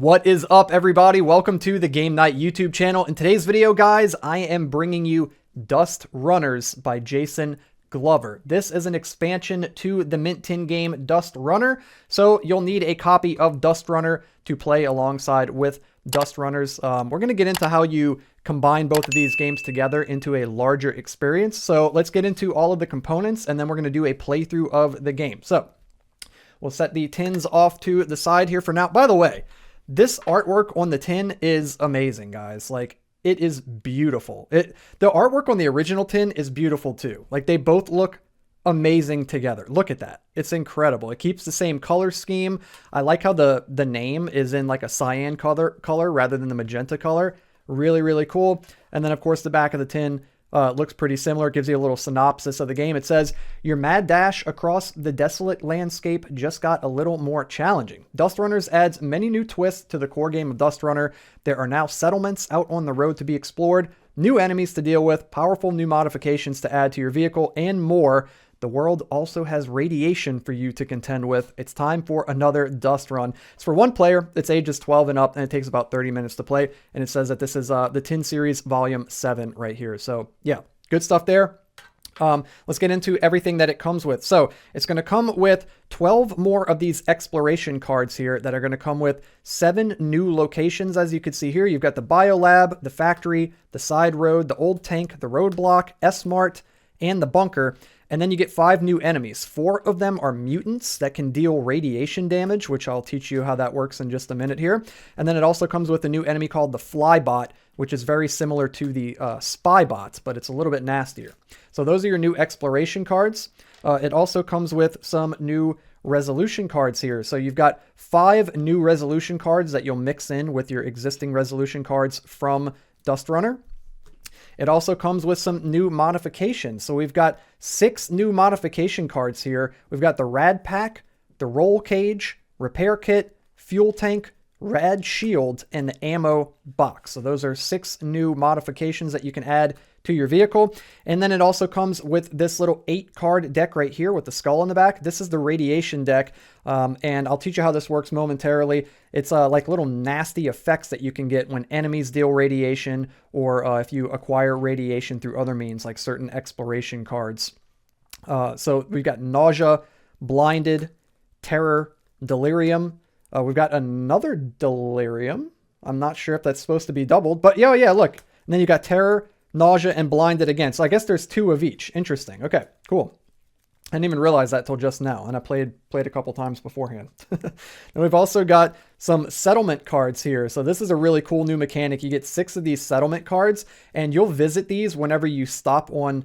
What is up, everybody? Welcome to the Game Night YouTube channel. In today's video, guys, I am bringing you DustRunners by Jason Glover. This is an expansion to the Mint Tin game DustRunner, so you'll need a copy of DustRunner to play alongside with DustRunners. We're going to get into how you combine both of these games together into a larger experience. So let's get into all of the components, and then we're going to do a playthrough of the game. So we'll set the tins off to the side here for now. By the way, this artwork on the tin is amazing, guys. Like, it is beautiful. The artwork on the original tin is beautiful too. Like, they both look amazing together. Look at that. It's incredible. It keeps the same color scheme. I like how the name is in like a cyan color rather than the magenta color. Really, really cool. And then, of course, the back of the tin looks pretty similar. It gives you a little synopsis of the game. It says, your mad dash across the desolate landscape just got a little more challenging. DustRunners adds many new twists to the core game of Dustrunner. There are now settlements out on the road to be explored, new enemies to deal with, powerful new modifications to add to your vehicle, and more. The world also has radiation for you to contend with. It's time for another Dust Run. It's for one player. It's ages 12 and up, and it takes about 30 minutes to play. And it says that this is the Tin Series Volume 7 right here. So yeah, good stuff there. Let's get into everything that it comes with. So it's going to come with 12 more of these exploration cards here that are going to come with 7 new locations. As you can see here, you've got the Biolab, the factory, the side road, the old tank, the roadblock, S-Mart, and the bunker. And then you get 5 new enemies. 4 of them are mutants that can deal radiation damage, which I'll teach you how that works in just a minute here. And then it also comes with a new enemy called the Flybot, which is very similar to the Spy Bots, but it's a little bit nastier. So those are your new exploration cards. It also comes with some new resolution cards here. So you've got 5 new resolution cards that you'll mix in with your existing resolution cards from DustRunner. It also comes with some new modifications. So we've got 6 new modification cards here. We've got the Rad Pack, the Roll Cage, Repair Kit, Fuel Tank, Rad Shield, and the Ammo Box. So those are 6 new modifications that you can add to your vehicle. And then it also comes with this little 8-card deck right here with the skull on the back. This is the radiation deck, and I'll teach you how this works momentarily. It's like little nasty effects that you can get when enemies deal radiation, or if you acquire radiation through other means, like certain exploration cards. So we've got Nausea, Blinded, Terror, Delirium. We've got another Delirium. I'm not sure if that's supposed to be doubled, but yeah, look. And then you got Terror, Nausea, and Blinded again. So I guess there's 2 of each. Interesting. Okay, cool. I didn't even realize that till just now, and I played a couple times beforehand. And we've also got some settlement cards here. So this is a really cool new mechanic. You get 6 of these settlement cards, and you'll visit these whenever you stop on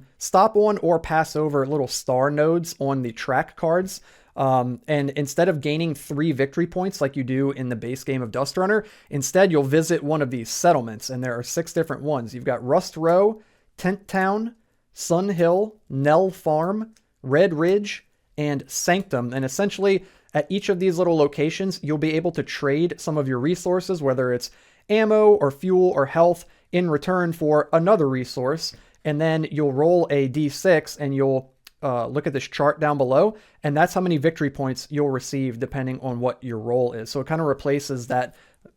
or pass over little star nodes on the track cards. And instead of gaining 3 victory points like you do in the base game of Dustrunner, instead you'll visit one of these settlements, and there are 6 different ones. You've got Rust Row, Tent Town, Sun Hill, Nell Farm, Red Ridge, and Sanctum. And essentially at each of these little locations, you'll be able to trade some of your resources, whether it's ammo or fuel or health, in return for another resource. And then you'll roll a d6, and you'll look at this chart down below, and that's how many victory points you'll receive depending on what your role is. So it kind of replaces that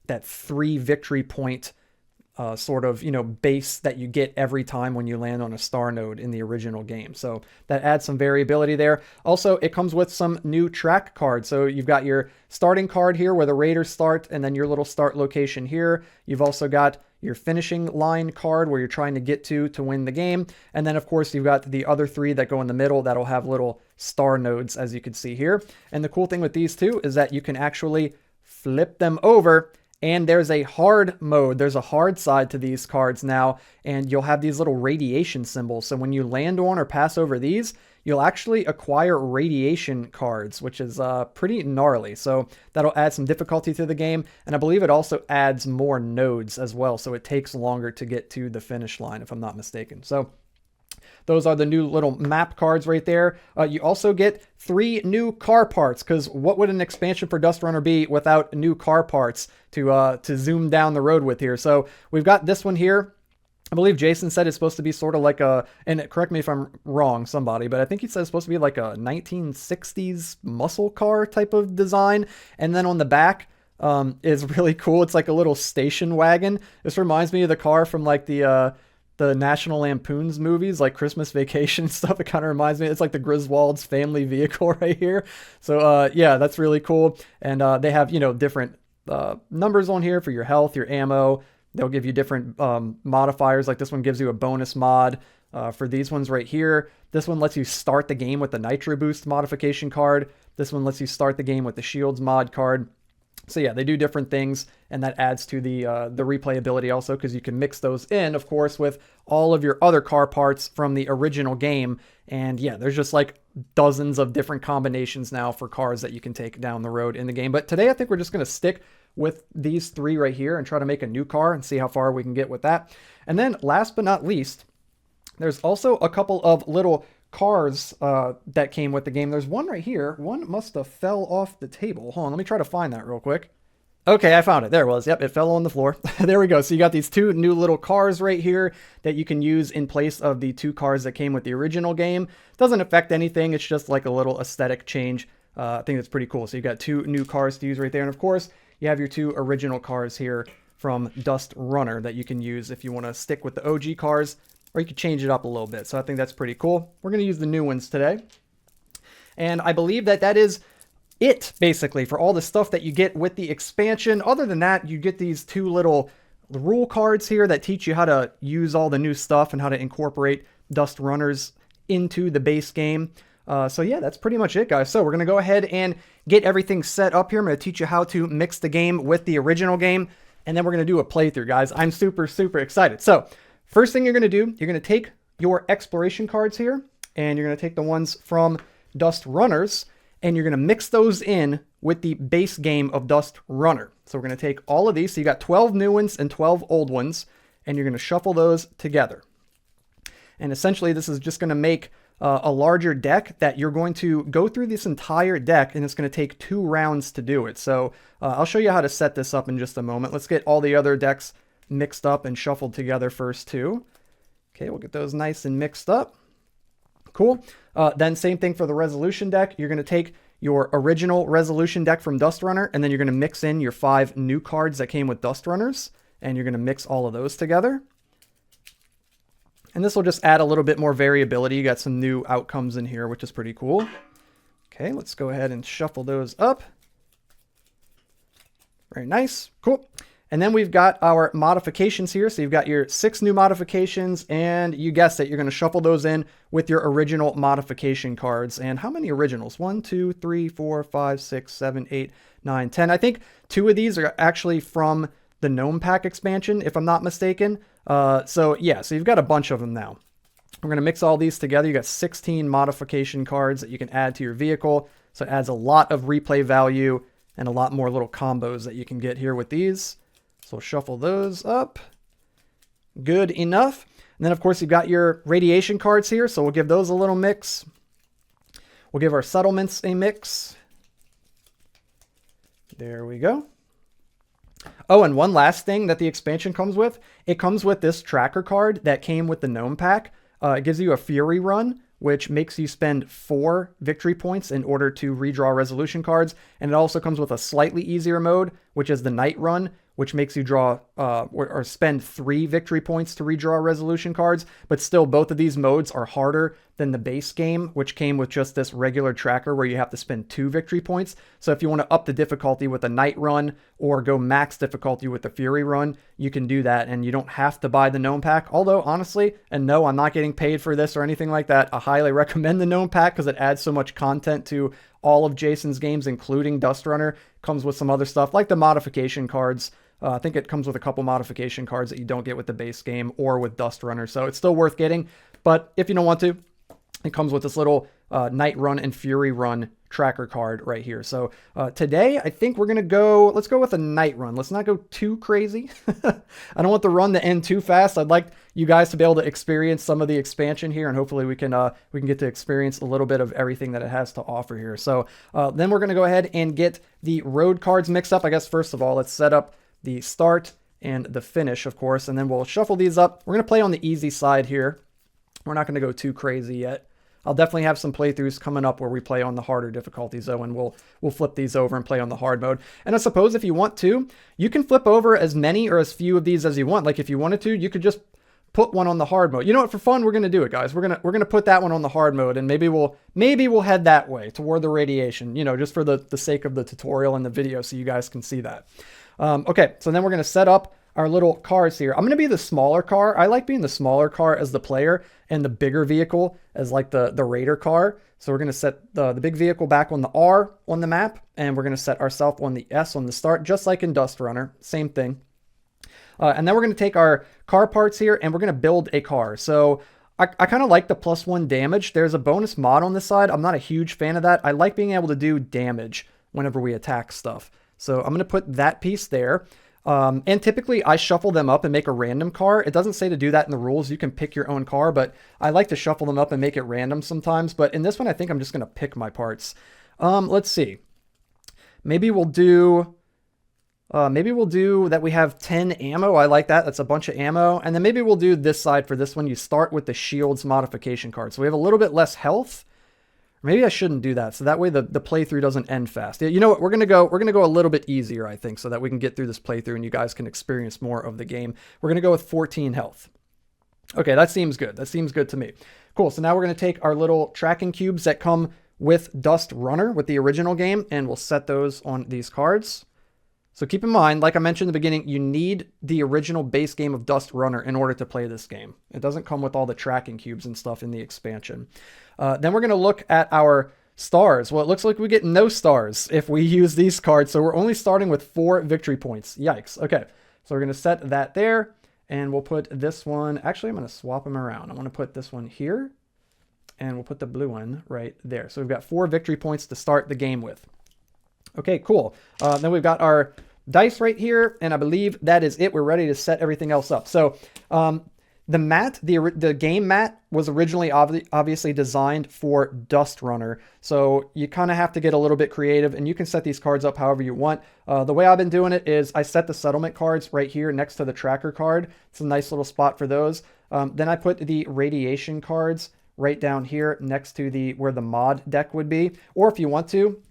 3 victory point sort of, base that you get every time when you land on a star node in the original game. So that adds some variability there. Also, it comes with some new track cards. So you've got your starting card here where the raiders start, and then your little start location here. You've also got your finishing line card where you're trying to get to win the game. And then, of course, you've got the other 3 that go in the middle that'll have little star nodes, as you can see here. And the cool thing with these 2 is that you can actually flip them over, and there's a hard mode. There's a hard side to these cards now, and you'll have these little radiation symbols. So when you land on or pass over these, you'll actually acquire radiation cards, which is pretty gnarly. So that'll add some difficulty to the game, and I believe it also adds more nodes as well, so it takes longer to get to the finish line, if I'm not mistaken. So those are the new little map cards right there. You also get 3 new car parts, because what would an expansion for Dustrunner be without new car parts to zoom down the road with here? So we've got this one here. I believe Jason said it's supposed to be sort of like and correct me if I'm wrong, somebody, but I think he said it's supposed to be like a 1960s muscle car type of design. And then on the back, is really cool. It's like a little station wagon. This reminds me of the car from like the National Lampoon's movies, like Christmas Vacation and stuff. It kind of reminds me. It's like the Griswold's family vehicle right here. So yeah, that's really cool. And they have, you know, different numbers on here for your health, your ammo. They'll give you different modifiers. Like this one gives you a bonus mod for these ones right here. This one lets you start the game with the Nitro Boost modification card. This one lets you start the game with the Shields mod card. So yeah, they do different things, and that adds to the replayability also, because you can mix those in, of course, with all of your other car parts from the original game. And yeah, there's just like dozens of different combinations now for cars that you can take down the road in the game. But today I think we're just going to stick with these three right here and try to make a new car and see how far we can get with that. And then last but not least, there's also a couple of little cars that came with the game. There's one right here. One must have fell off the table. Hold on, let me try to find that real quick. Okay, I found it. There it was. Yep, it fell on the floor. There we go. So you got these two new little cars right here that you can use in place of the two cars that came with the original game. Doesn't affect anything. It's just like a little aesthetic change. I think that's pretty cool. So you got two new cars to use right there. And of course, you have your two original cars here from DustRunner that you can use if you want to stick with the OG cars, or you could change it up a little bit. So I think that's pretty cool. We're going to use the new ones today. And I believe that that is it, basically, for all the stuff that you get with the expansion. Other than that, you get these two little rule cards here that teach you how to use all the new stuff and how to incorporate DustRunners into the base game. So yeah, that's pretty much it, guys. So we're going to go ahead and get everything set up here. I'm going to teach you how to mix the game with the original game, and then we're going to do a playthrough, guys. I'm super, super excited. So first thing you're going to do, you're going to take your exploration cards here, and you're going to take the ones from DustRunners, and you're going to mix those in with the base game of DustRunner. So we're going to take all of these. So you got 12 new ones and 12 old ones, and you're going to shuffle those together. And essentially, this is just going to make a larger deck that you're going to go through this entire deck, and it's going to take 2 rounds to do it. So I'll show you how to set this up in just a moment. Let's get all the other decks mixed up and shuffled together first too. Okay, we'll get those nice and mixed up. Cool. Then same thing for the resolution deck. You're going to take your original resolution deck from DustRunner, and then you're going to mix in your 5 new cards that came with DustRunners, and you're going to mix all of those together. And this will just add a little bit more variability. You got some new outcomes in here, which is pretty cool. Okay, let's go ahead and shuffle those up. Very nice. Cool. And then we've got our modifications here. So you've got your 6 new modifications, and you guessed it, you're going to shuffle those in with your original modification cards. And how many originals? 1, 2, 3, 4, 5, 6, 7, 8, 9, 10. I think 2 of these are actually from the Gnome Pack expansion, if I'm not mistaken. So yeah, so you've got a bunch of them now. We're going to mix all these together. You got 16 modification cards that you can add to your vehicle. So it adds a lot of replay value and a lot more little combos that you can get here with these. So we'll shuffle those up. Good enough. And then of course you've got your radiation cards here. So we'll give those a little mix. We'll give our settlements a mix. There we go. Oh, and one last thing that the expansion comes with. It comes with this tracker card that came with the Gnome Pack. It gives you a Fury run, which makes you spend 4 victory points in order to redraw resolution cards. And it also comes with a slightly easier mode, which is the Night Run, which makes you draw or spend 3 victory points to redraw resolution cards. But still, both of these modes are harder than the base game, which came with just this regular tracker where you have to spend 2 victory points. So if you want to up the difficulty with a Night Run or go max difficulty with the Fury Run, you can do that, and you don't have to buy the Gnome Pack. Although, honestly, and no, I'm not getting paid for this or anything like that, I highly recommend the Gnome Pack because it adds so much content to all of Jason's games, including DustRunner. Comes with some other stuff like the modification cards. I think it comes with a couple modification cards that you don't get with the base game or with DustRunner. So it's still worth getting. But if you don't want to, it comes with this little Night Run and Fury Run tracker card right here. So today, I think we're going to go, let's go with a Night Run. Let's not go too crazy. I don't want the run to end too fast. I'd like you guys to be able to experience some of the expansion here, and hopefully we can get to experience a little bit of everything that it has to offer here. So then we're going to go ahead and get the road cards mixed up. I guess first of all, let's set up the start and the finish, of course, and then we'll shuffle these up. We're going to play on the easy side here. We're not going to go too crazy yet. I'll definitely have some playthroughs coming up where we play on the harder difficulties though, and we'll flip these over and play on the hard mode. And I suppose if you want to, you can flip over as many or as few of these as you want. Like if you wanted to, you could just put one on the hard mode. You know what, for fun, we're going to do it, guys. We're going to put that one on the hard mode, and maybe we'll head that way toward the radiation, you know, just for the sake of the tutorial and the video so you guys can see that. Okay, so then we're going to set up our little cars here. I'm going to be the smaller car. I like being the smaller car as the player and the bigger vehicle as like the raider car. So we're going to set the big vehicle back on the R on the map, and we're going to set ourselves on the S on the start, just like in DustRunner, same thing. And then we're going to take our car parts here and we're going to build a car. So I kind of like the +1 damage. There's a bonus mod on this side. I'm not a huge fan of that. I like being able to do damage whenever we attack stuff. So I'm going to put that piece there. And typically I shuffle them up and make a random car. It doesn't say to do that in the rules. You can pick your own car, but I like to shuffle them up and make it random sometimes. But in this one, I think I'm just going to pick my parts. Let's see. Maybe we'll do that we have 10 ammo. I like that. That's a bunch of ammo. And then maybe we'll do this side for this one. You start with the shields modification card. So we have a little bit less health. Maybe I shouldn't do that. So that way the playthrough doesn't end fast. You know what? We're going to go a little bit easier, I think, so that we can get through this playthrough and you guys can experience more of the game. We're going to go with 14 health. Okay, that seems good. That seems good to me. Cool. So now we're going to take our little tracking cubes that come with DustRunner with the original game, and we'll set those on these cards. So keep in mind, like I mentioned in the beginning, you need the original base game of DustRunner in order to play this game. It doesn't come with all the tracking cubes and stuff in the expansion. Then we're going to look at our stars. Well, it looks like we get no stars if we use these cards. So we're only starting with 4 victory points. Yikes. Okay, so we're going to set that there, and we'll put this one. Actually, I'm going to swap them around. I want to put this one here, and we'll put the blue one right there. So we've got 4 victory points to start the game with. Okay, cool. Then we've got our dice right here, and I believe that is it. We're ready to set everything else up. So the game mat was originally obviously designed for DustRunner, so you kind of have to get a little bit creative, and you can set these cards up however you want. The way I've been doing it is I set the settlement cards right here next to the tracker card. It's a nice little spot for those. Then I put the radiation cards right down here next to where the mod deck would be, or if you want to,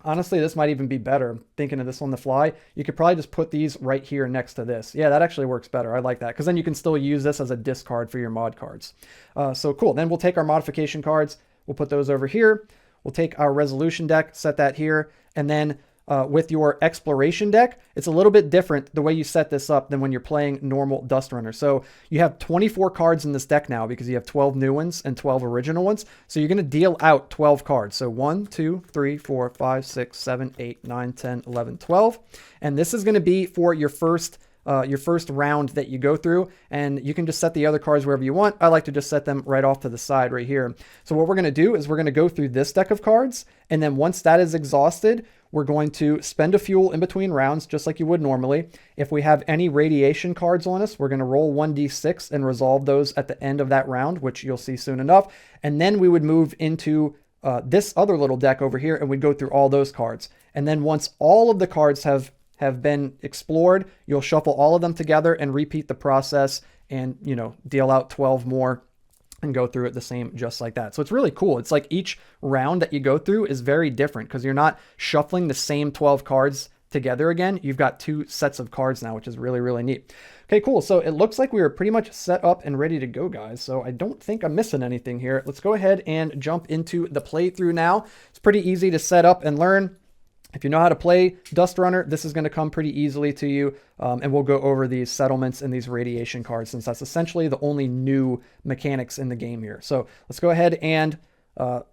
honestly, this might even be better. Thinking of this on the fly, you could probably just put these right here next to this. Yeah, that actually works better. I like that, because then you can still use this as a discard for your mod cards. So cool. Then we'll take our modification cards. We'll put those over here. We'll take our resolution deck, set that here. And then with your exploration deck, it's a little bit different the way you set this up than when you're playing normal DustRunner. So you have 24 cards in this deck now because you have 12 new ones and 12 original ones. So you're going to deal out 12 cards. So 1, 2, 3, 4, 5, 6, 7, 8, 9, 10, 11, 12. And this is going to be for your first round that you go through, and you can just set the other cards wherever you want. I like to just set them right off to the side right here. So what we're going to do is we're going to go through this deck of cards, and then once that is exhausted, we're going to spend a fuel in between rounds, just like you would normally. If we have any radiation cards on us, we're going to roll 1d6 and resolve those at the end of that round, which you'll see soon enough. And then we would move into this other little deck over here, and we'd go through all those cards. And then once all of the cards have been explored, you'll shuffle all of them together and repeat the process and, you know, deal out 12 more and go through it the same, just like that. So it's really cool. It's like each round that you go through is very different because you're not shuffling the same 12 cards together again. You've got 2 sets of cards now, which is really, really neat. Okay, cool. So it looks like we are pretty much set up and ready to go, guys. So I don't think I'm missing anything here. Let's go ahead and jump into the playthrough now. It's pretty easy to set up and learn. If you know how to play DustRunner, this is going to come pretty easily to you, and we'll go over these settlements and these radiation cards since that's essentially the only new mechanics in the game here. So let's go ahead and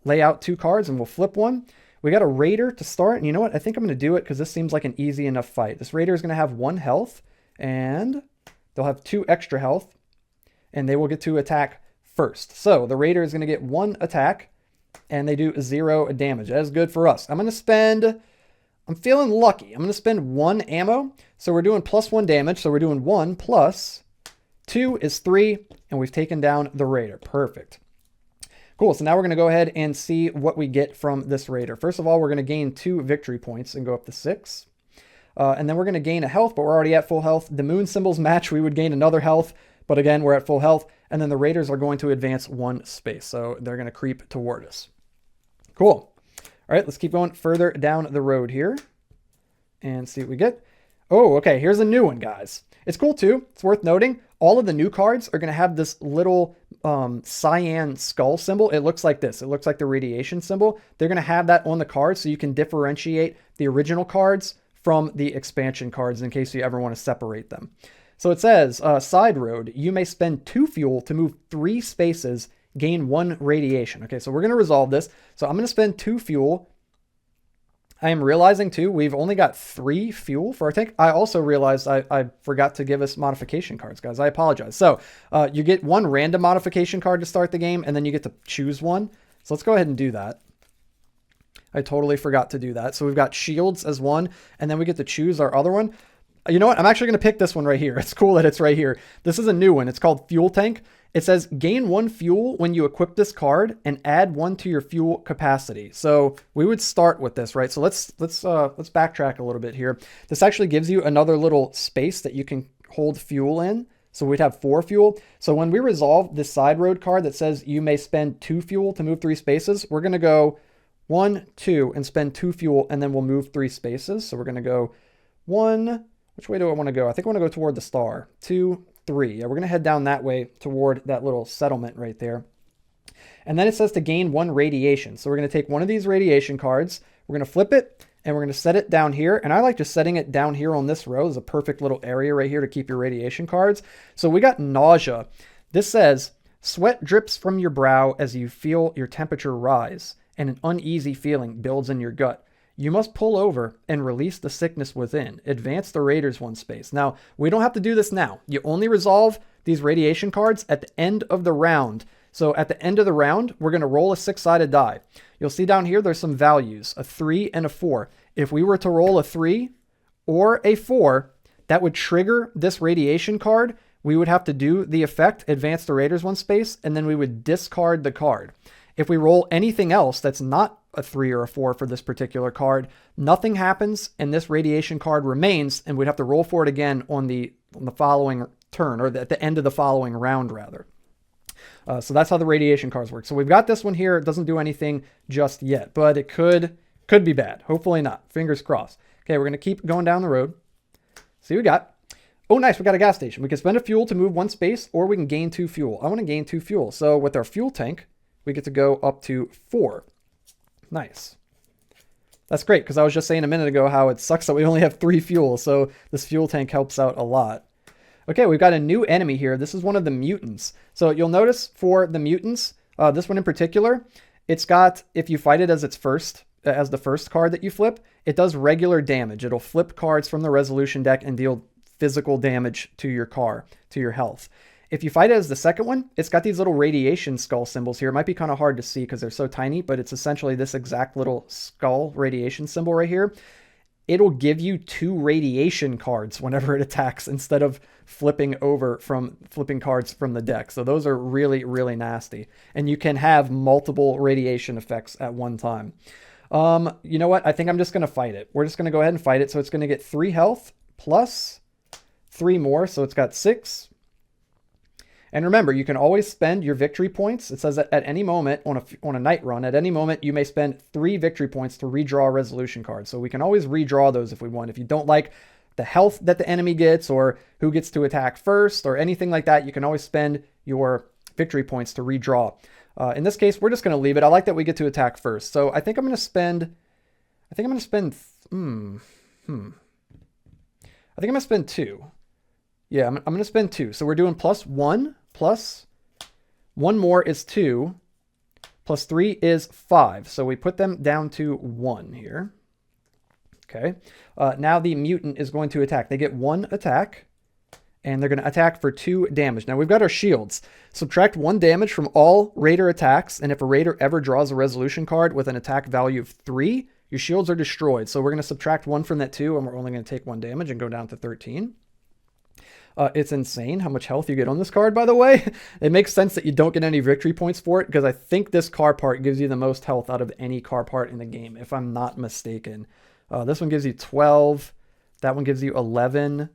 lay out 2 cards, and we'll flip one. We got a Raider to start, and you know what? I think I'm going to do it because this seems like an easy enough fight. This Raider is going to have 1 health, and they'll have 2 extra health, and they will get to attack first. So the Raider is going to get 1 attack, and they do 0 damage. That is good for us. I'm feeling lucky. I'm going to spend 1 ammo. So we're doing +1 damage. So we're doing 1 plus 2 is 3. And we've taken down the Raider. Perfect. Cool. So now we're going to go ahead and see what we get from this Raider. First of all, we're going to gain 2 victory points and go up to 6. And then we're going to gain a health, but we're already at full health. The moon symbols match. We would gain another health. But again, we're at full health. and then the raiders are going to advance 1 space. So they're going to creep toward us. Cool. All right, let's keep going further down the road here and see what we get. Oh, okay, here's a new one, guys. It's cool too. It's worth noting. All of the new cards are going to have this little cyan skull symbol. It looks like this. It looks like the radiation symbol. They're going to have that on the card so you can differentiate the original cards from the expansion cards in case you ever want to separate them. So it says, side road, you may spend 2 fuel to move 3 spaces, gain 1 radiation. Okay, so we're going to resolve this. So I'm going to spend 2 fuel. I am realizing too, we've only got 3 fuel for our tank. I also realized I forgot to give us modification cards, guys. I apologize. So you get 1 random modification card to start the game, and then you get to choose one. So let's go ahead and do that. I totally forgot to do that. So we've got shields as 1, and then we get to choose our other one. You know what? I'm actually going to pick this one right here. It's cool that it's right here. This is a new one. It's called Fuel Tank. It says gain 1 fuel when you equip this card and add 1 to your fuel capacity. So we would start with this, right? So let's backtrack a little bit here. This actually gives you another little space that you can hold fuel in. So we'd have 4 fuel. So when we resolve this side road card that says you may spend 2 fuel to move 3 spaces, we're going to go 1, 2 and spend 2 fuel, and then we'll move 3 spaces. So we're going to go 1. Which way do I want to go? I think I want to go toward the star. 2, 3. Yeah, we're going to head down that way toward that little settlement right there. And then it says to gain 1 radiation. So we're going to take one of these radiation cards. We're going to flip it, and we're going to set it down here. And I like just setting it down here on this row. Is a perfect little area right here to keep your radiation cards. So we got nausea. This says, sweat drips from your brow as you feel your temperature rise, and an uneasy feeling builds in your gut. You must pull over and release the sickness within. Advance the raiders 1 space. Now, we don't have to do this now. You only resolve these radiation cards at the end of the round. So at the end of the round, we're going to roll a 6-sided die. You'll see down here, there's some values, a 3 and a 4. If we were to roll a 3 or a 4, that would trigger this radiation card. We would have to do the effect, advance the raiders 1 space, and then we would discard the card. If we roll anything else that's not a 3 or a 4 for this particular card, nothing happens, and this radiation card remains, and we'd have to roll for it again on the following turn, or at the end of the following round, rather. So that's how the radiation cards work. So we've got this one here. It doesn't do anything just yet, but it could be bad. Hopefully not. Fingers crossed. Okay, we're going to keep going down the road. See what we got. Oh, nice. We got a gas station. We can spend a fuel to move 1 space, or we can gain 2 fuel. I want to gain 2 fuel. So with our fuel tank, we get to go up to 4. Nice. That's great, because I was just saying a minute ago how it sucks that we only have 3 fuel, so this fuel tank helps out a lot. Okay, we've got a new enemy here. This is one of the mutants. So you'll notice for the mutants, this one in particular, it's got, if you fight it as its first, as the first card that you flip, it does regular damage. It'll flip cards from the resolution deck and deal physical damage to your car, to your health. If you fight it as the second one, it's got these little radiation skull symbols here. It might be kind of hard to see because they're so tiny, but it's essentially this exact little skull radiation symbol right here. It'll give you 2 radiation cards whenever it attacks instead of flipping cards from the deck. So those are really, really nasty. And you can have multiple radiation effects at one time. You know what? I think I'm just going to fight it. We're just going to go ahead and fight it. So it's going to get 3 health plus 3 more. So it's got 6. And remember, you can always spend your victory points. It says that at any moment on a night run, at any moment, you may spend 3 victory points to redraw a resolution card. So we can always redraw those if we want. If you don't like the health that the enemy gets or who gets to attack first or anything like that, you can always spend your victory points to redraw. In this case, we're just going to leave it. I like that we get to attack first. So I think I'm going to spend, I think I'm going to spend 2. Yeah, I'm going to spend 2. So we're doing +1. Plus 1 more is 2, plus 3 is 5. So we put them down to 1 here. Okay. Now the mutant is going to attack. They get 1 attack, and they're going to attack for 2 damage. Now we've got our shields. Subtract 1 damage from all raider attacks, and if a raider ever draws a resolution card with an attack value of 3, your shields are destroyed. So we're going to subtract 1 from that 2, and we're only going to take 1 damage and go down to 13. It's insane how much health you get on this card, by the way. It makes sense that you don't get any victory points for it, because I think this car part gives you the most health out of any car part in the game, if I'm not mistaken. This one gives you 12. That one gives you 11.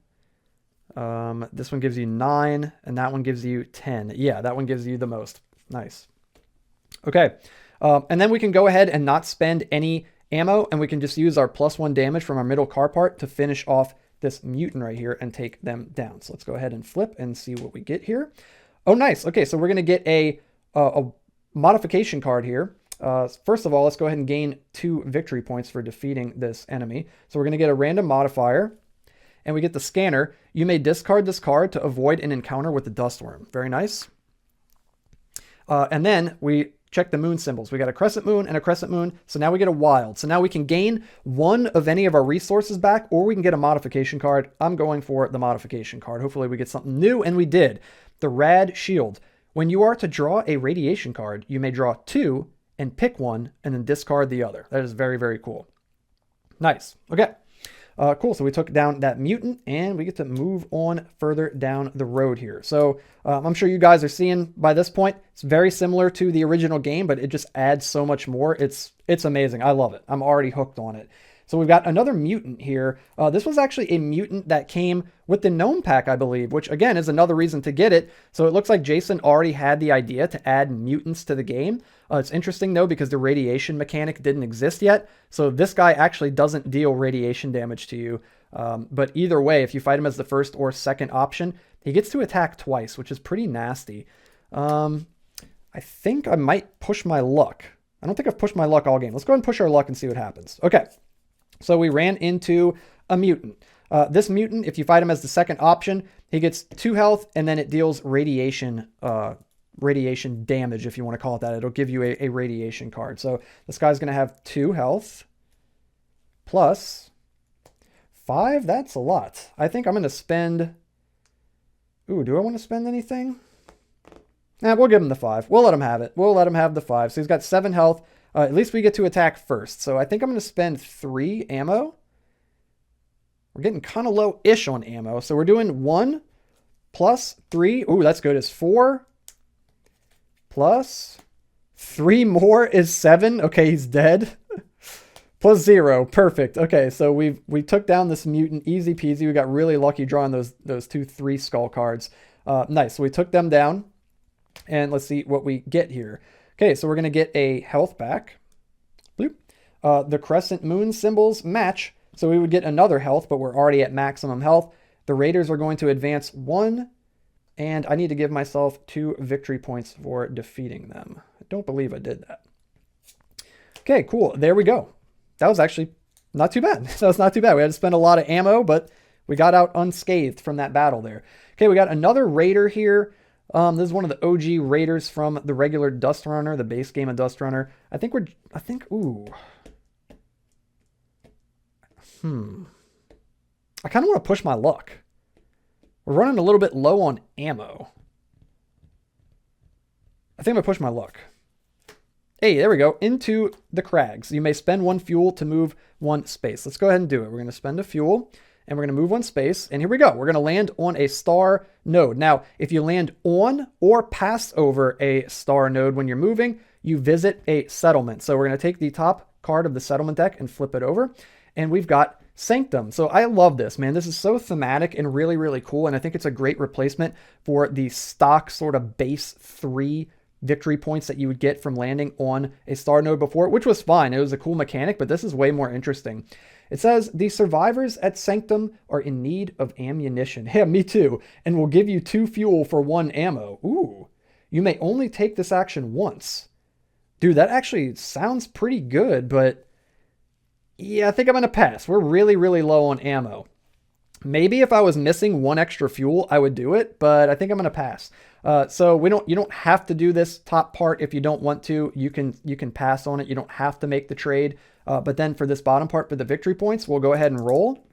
This one gives you 9, and that one gives you 10. Yeah, that one gives you the most. Nice. Okay, and then we can go ahead and not spend any ammo, and we can just use our +1 damage from our middle car part to finish off this mutant right here and take them down. So let's go ahead and flip and see what we get here. Oh, nice. Okay, so we're going to get a modification card here. First of all, let's go ahead and gain 2 victory points for defeating this enemy. So we're going to get a random modifier, and we get the scanner. You may discard this card to avoid an encounter with the dustworm. Very nice. And then we check the moon symbols. We got a crescent moon and a crescent moon. So now we get a wild. So now we can gain 1 of any of our resources back, or we can get a modification card. I'm going for the modification card. Hopefully we get something new, and we did. The rad shield. When you are to draw a radiation card, you may draw 2 and pick 1 and then discard the other. That is very, very cool. Nice. Okay. Cool. So we took down that mutant, and we get to move on further down the road here. So I'm sure you guys are seeing by this point, it's very similar to the original game, but it just adds so much more. It's amazing. I love it. I'm already hooked on it. So we've got another mutant here. This was actually a mutant that came with the gnome pack, I believe, which again is another reason to get it. So it looks like Jason already had the idea to add mutants to the game. It's interesting though, because the radiation mechanic didn't exist yet. So this guy actually doesn't deal radiation damage to you. But either way, if you fight him as the first or second option, he gets to attack twice, which is pretty nasty. I think I might push my luck. I don't think I've pushed my luck all game. Let's go ahead and push our luck and see what happens. Okay. So we ran into a mutant. This mutant, if you fight him as the second option, he gets 2 health, and then it deals radiation damage, if you want to call it that. It'll give you a radiation card. So this guy's going to have 2 health plus 5. That's a lot. I think I'm going to spend... Ooh, do I want to spend anything? Nah, we'll give him the 5. We'll let him have it. We'll let him have the 5. So he's got 7 health. At least we get to attack first. So I think I'm going to spend 3 ammo. We're getting kind of low-ish on ammo. So we're doing 1 plus 3. Ooh, that's good. Is 4 plus 3 more is 7. Okay, he's dead. Plus 0. Perfect. Okay, so we took down this mutant easy peasy. We got really lucky drawing those 2 3 skull cards. Nice. So we took them down. And let's see what we get here. Okay, so we're going to get a health back. Bloop. The crescent moon symbols match. So we would get another health, but we're already at maximum health. The raiders are going to advance 1. And I need to give myself 2 victory points for defeating them. I don't believe I did that. Okay, cool. There we go. That was actually not too bad. That was not too bad. We had to spend a lot of ammo, but we got out unscathed from that battle there. Okay, we got another raider here. This is one of the OG raiders from the regular Dustrunner, the base game of Dustrunner. Ooh. I kind of want to push my luck. We're running a little bit low on ammo. I think I'm going to push my luck. Hey, there we go. Into the crags. You may spend 1 fuel to move 1 space. Let's go ahead and do it. We're going to spend a fuel. And we're going to move 1 space. And here we go. We're going to land on a star node. Now, if you land on or pass over a star node when you're moving, you visit a settlement. So we're going to take the top card of the settlement deck and flip it over. And we've got Sanctum. So I love this, man. This is so thematic and really, really cool. And I think it's a great replacement for the stock sort of base 3 victory points that you would get from landing on a star node before, which was fine. It was a cool mechanic, but this is way more interesting. It says, the survivors at Sanctum are in need of ammunition. Yeah, me too. And will give you 2 fuel for 1 ammo. Ooh. You may only take this action once. Dude, that actually sounds pretty good, but yeah, I think I'm going to pass. We're really, really low on ammo. Maybe if I was missing 1 extra fuel, I would do it, but I think I'm going to pass. So you don't have to do this top part if you don't want to. You can pass on it. You don't have to make the trade. But then for this bottom part, for the victory points, we'll go ahead and roll.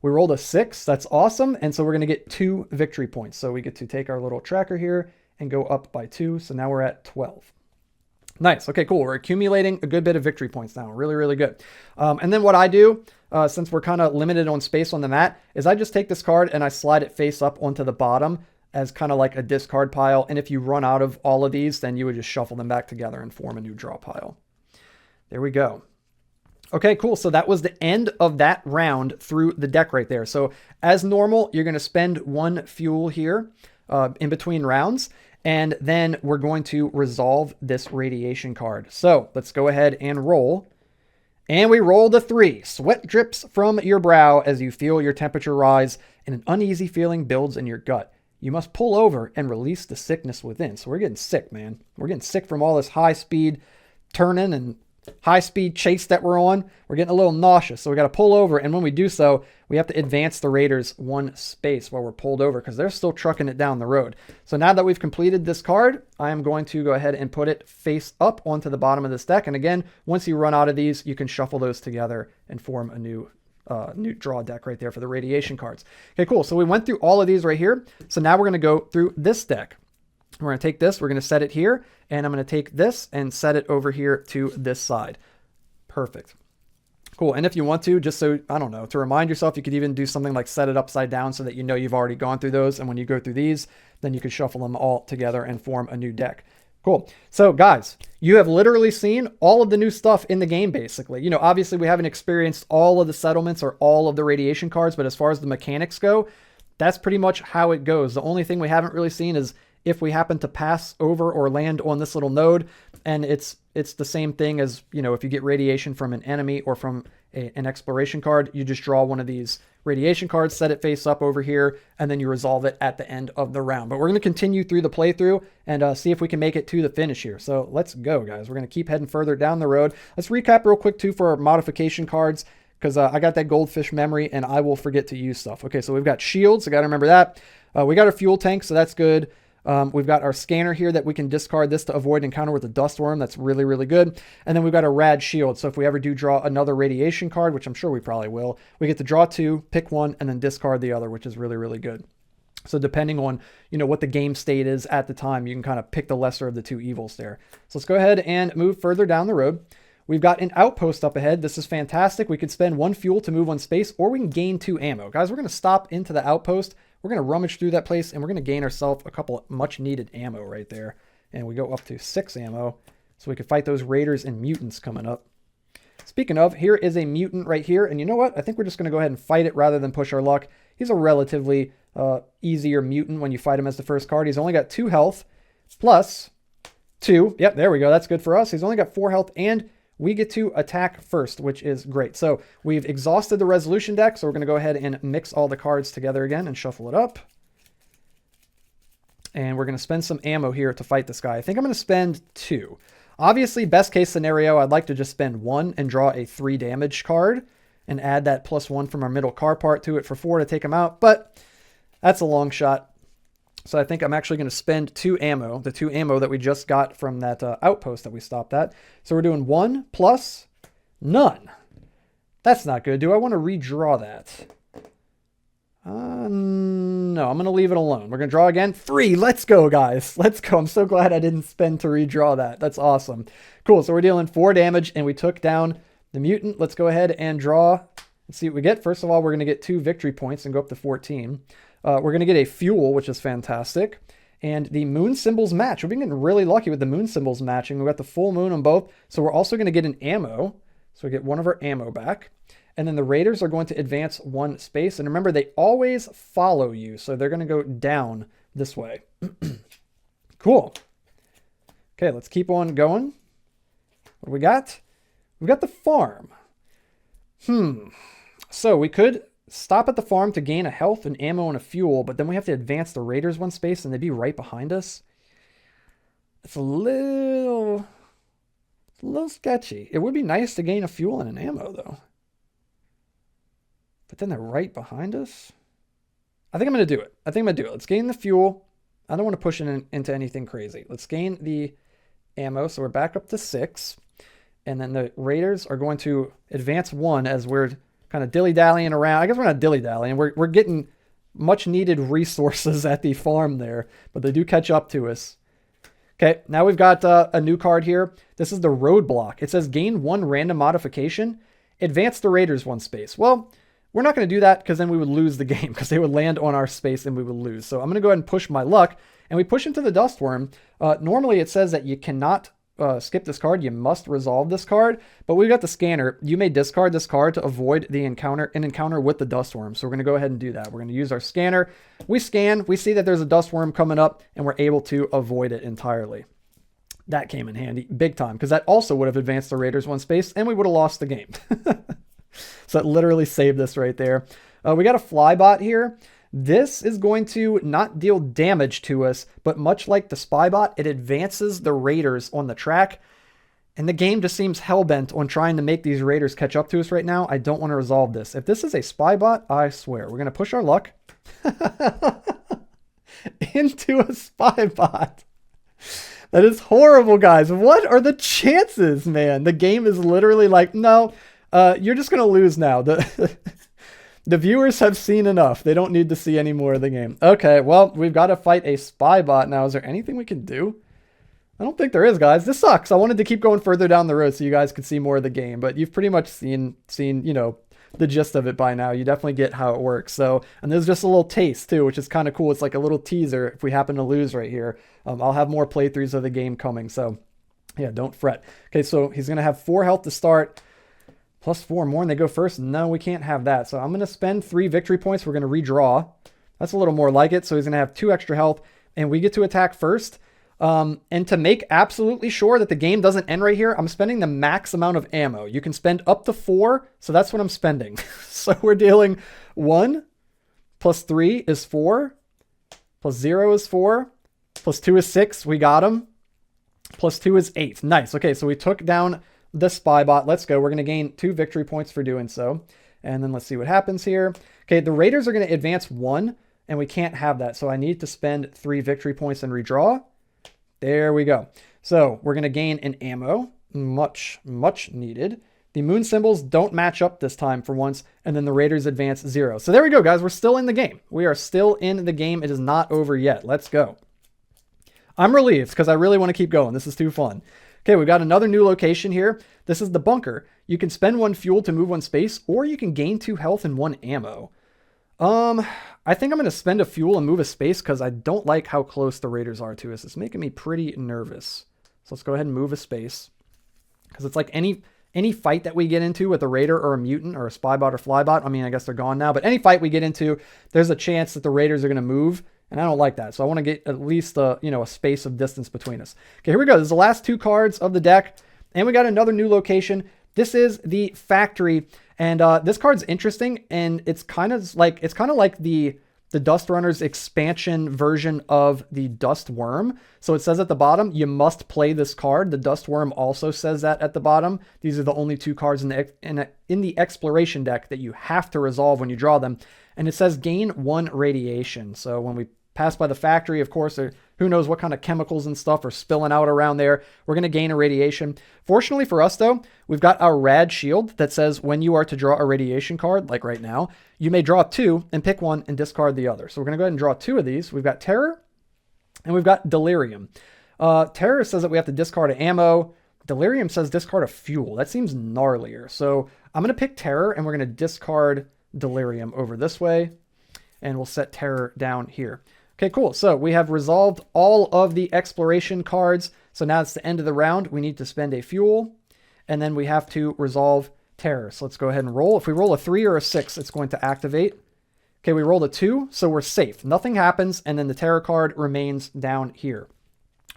We rolled a 6. That's awesome. And so we're going to get 2 victory points. So we get to take our little tracker here and go up by 2. So now we're at 12. Nice. Okay, cool. We're accumulating a good bit of victory points now. Really, really good. And then what I do, since we're kind of limited on space on the mat, is I just take this card and I slide it face up onto the bottom as kind of like a discard pile. And if you run out of all of these, then you would just shuffle them back together and form a new draw pile. There we go. Okay, cool. So that was the end of that round through the deck right there. So as normal, you're going to spend 1 fuel here in between rounds, and then we're going to resolve this radiation card. So let's go ahead and roll. And we rolled a 3. Sweat drips from your brow as you feel your temperature rise, and an uneasy feeling builds in your gut. You must pull over and release the sickness within. So we're getting sick, man. We're getting sick from all this high-speed turning and high-speed chase that we're on. We're getting a little nauseous, so we got to pull over, and when we do so, we have to advance the raiders 1 space while we're pulled over because they're still trucking it down the road. So now that we've completed this card, I am going to go ahead and put it face up onto the bottom of this deck. And again, once you run out of these, you can shuffle those together and form a new draw deck right there for the radiation cards. Okay, cool. So we went through all of these right here. So now we're going to go through this deck. We're going to take this, we're going to set it here, and I'm going to take this and set it over here to this side. Perfect. Cool. And if you want to, just so, I don't know, to remind yourself, you could even do something like set it upside down so that you know you've already gone through those. And when you go through these, then you can shuffle them all together and form a new deck. Cool. So guys, you have literally seen all of the new stuff in the game, basically. You know, obviously we haven't experienced all of the settlements or all of the radiation cards, but as far as the mechanics go, that's pretty much how it goes. The only thing we haven't really seen is if we happen to pass over or land on this little node, and it's the same thing as, you know, if you get radiation from an enemy or from an exploration card, you just draw one of these radiation cards, set it face up over here, and then you resolve it at the end of the round. But we're going to continue through the playthrough and see if we can make it to the finish here. So let's go, guys. We're going to keep heading further down the road. Let's recap real quick, too, for our modification cards, because I got that goldfish memory, and I will forget to use stuff. Okay, so we've got shields. I got to remember that. We got our fuel tank, so that's good. We've got our scanner here that we can discard this to avoid encounter with a dust worm. That's really, really good. And then we've got a rad shield. So if we ever do draw another radiation card, which I'm sure we probably will, we get to draw 2, pick 1, and then discard the other, which is really, really good. So depending on, you know, what the game state is at the time, you can kind of pick the lesser of the 2 evils there. So let's go ahead and move further down the road. We've got an outpost up ahead. This is fantastic. We could spend 1 fuel to move 1 space, or we can gain 2 ammo. Guys, we're going to stop into the outpost. We're going to rummage through that place, and we're going to gain ourselves a couple of much needed ammo right there. And we go up to 6 ammo, so we can fight those raiders and mutants coming up. Speaking of, here is a mutant right here. And you know what? I think we're just going to go ahead and fight it rather than push our luck. He's a relatively easier mutant when you fight him as the first card. He's only got 2 health plus 2. Yep, there we go. That's good for us. He's only got 4 health, and we get to attack first, which is great. So we've exhausted the resolution deck, so we're going to go ahead and mix all the cards together again and shuffle it up. And we're going to spend some ammo here to fight this guy. I think I'm going to spend 2. Obviously, best case scenario, I'd like to just spend 1 and draw a 3 damage card and add that +1 from our middle car part to it for 4 to take him out, but that's a long shot. So I think I'm actually going to spend 2 ammo, the 2 ammo that we just got from that outpost that we stopped at. So we're doing 1 plus none. That's not good. Do I want to redraw that? No, I'm going to leave it alone. We're going to draw again. 3. Let's go, guys. Let's go. I'm so glad I didn't spend to redraw that. That's awesome. Cool. So we're dealing 4 damage, and we took down the mutant. Let's go ahead and draw and see what we get. First of all, we're going to get 2 victory points and go up to 14. We're going to get a fuel, which is fantastic. And the moon symbols match. We've been getting really lucky with the moon symbols matching. We've got the full moon on both. So we're also going to get an ammo. So we get 1 of our ammo back. And then the raiders are going to advance 1 space. And remember, they always follow you. So they're going to go down this way. Cool. Okay, let's keep on going. What do we got? We've got the farm. So we could stop at the farm to gain a health, an ammo, and a fuel, but then we have to advance the raiders 1 space, and they'd be right behind us. It's a little sketchy. It would be nice to gain a fuel and an ammo, though. But then they're right behind us. I think I'm going to do it. Let's gain the fuel. I don't want to push it into anything crazy. Let's gain the ammo, so we're back up to 6. And then the raiders are going to advance 1 as we're kind of dilly-dallying around. I guess we're not dilly-dallying. We're getting much-needed resources at the farm there, but they do catch up to us. Okay, now we've got a new card here. This is the roadblock. It says gain 1 random modification, advance the raiders 1 space. Well, we're not going to do that because then we would lose the game because they would land on our space and we would lose. So I'm going to go ahead and push my luck, and we push into the dust worm. Normally it says that you cannot skip this card, you must resolve this card. But we've got the scanner. You may discard this card to avoid an encounter with the dust worm. So we're going to go ahead and do that. We're going to use our scanner. We scan, we see that there's a dust worm coming up, and we're able to avoid it entirely. That came in handy big time, because that also would have advanced the Raiders one space, and we would have lost the game. So it literally saved us right there. We got a flybot here. This is going to not deal damage to us, but much like the spybot, it advances the Raiders on the track. And the game just seems hellbent on trying to make these Raiders catch up to us right now. I don't want to resolve this. If this is a spybot, I swear, we're going to push our luck into a spybot. That is horrible, guys. What are the chances, man? The game is literally like, no, you're just going to lose now. The viewers have seen enough. They don't need to see any more of the game. Okay, well, we've got to fight a spybot now. Is there anything we can do? I don't think there is, guys. This sucks. I wanted to keep going further down the road so you guys could see more of the game, but you've pretty much seen, you know, the gist of it by now. You definitely get how it works. So, and there's just a little taste too, which is kind of cool. It's like a little teaser if we happen to lose right here. I'll have more playthroughs of the game coming. So yeah, don't fret. Okay, so he's going to have 4 health to start. Plus 4 more and they go first. No, we can't have that. So I'm going to spend 3 victory points. We're going to redraw. That's a little more like it. So he's going to have 2 extra health and we get to attack first. And to make absolutely sure that the game doesn't end right here, I'm spending the max amount of ammo. You can spend up to 4. So that's what I'm spending. So we're dealing 1 plus 3 is 4 plus 0 is 4 plus 2 is 6. We got him. Plus 2 is 8. Nice. Okay. So we took down the spybot. Let's go. We're going to gain 2 victory points for doing so. And then let's see what happens here. Okay, the Raiders are going to advance 1, and we can't have that. So I need to spend 3 victory points and redraw. There we go. So we're going to gain an ammo. Much, much needed. The moon symbols don't match up this time for once, and then the Raiders advance 0. So there we go, guys. We're still in the game. We are still in the game. It is not over yet. Let's go. I'm relieved because I really want to keep going. This is too fun. Okay, we've got another new location here. This is the bunker. You can spend 1 fuel to move 1 space, or you can gain 2 health and 1 ammo. I think I'm going to spend a fuel and move a space because I don't like how close the Raiders are to us. It's making me pretty nervous. So let's go ahead and move a space. Because it's like any fight that we get into with a Raider or a mutant or a spybot or flybot, I mean, I guess they're gone now, but any fight we get into, there's a chance that the Raiders are going to move. And I don't like that. So I want to get at least a space of distance between us. Okay, here we go. This is the last 2 cards of the deck. And we got another new location. This is the factory. And this card's interesting. And it's kind of like the DustRunners expansion version of the Dust Worm. So it says at the bottom, you must play this card. The Dust Worm also says that at the bottom. These are the only 2 cards in the exploration deck that you have to resolve when you draw them. And it says gain 1 radiation. So when we pass by the factory, of course, who knows what kind of chemicals and stuff are spilling out around there. We're going to gain a radiation. Fortunately for us, though, we've got our rad shield that says when you are to draw a radiation card, like right now, you may draw 2 and pick 1 and discard the other. So we're going to go ahead and draw 2 of these. We've got Terror and we've got Delirium. Terror says that we have to discard an ammo. Delirium says discard a fuel. That seems gnarlier. So I'm going to pick Terror and we're going to discard Delirium over this way. And we'll set Terror down here. Okay, cool. So we have resolved all of the exploration cards. So now it's the end of the round. We need to spend a fuel. And then we have to resolve Terror. So let's go ahead and roll. If we roll a 3 or a 6, it's going to activate. Okay, we rolled a 2, so we're safe. Nothing happens, and then the Terror card remains down here.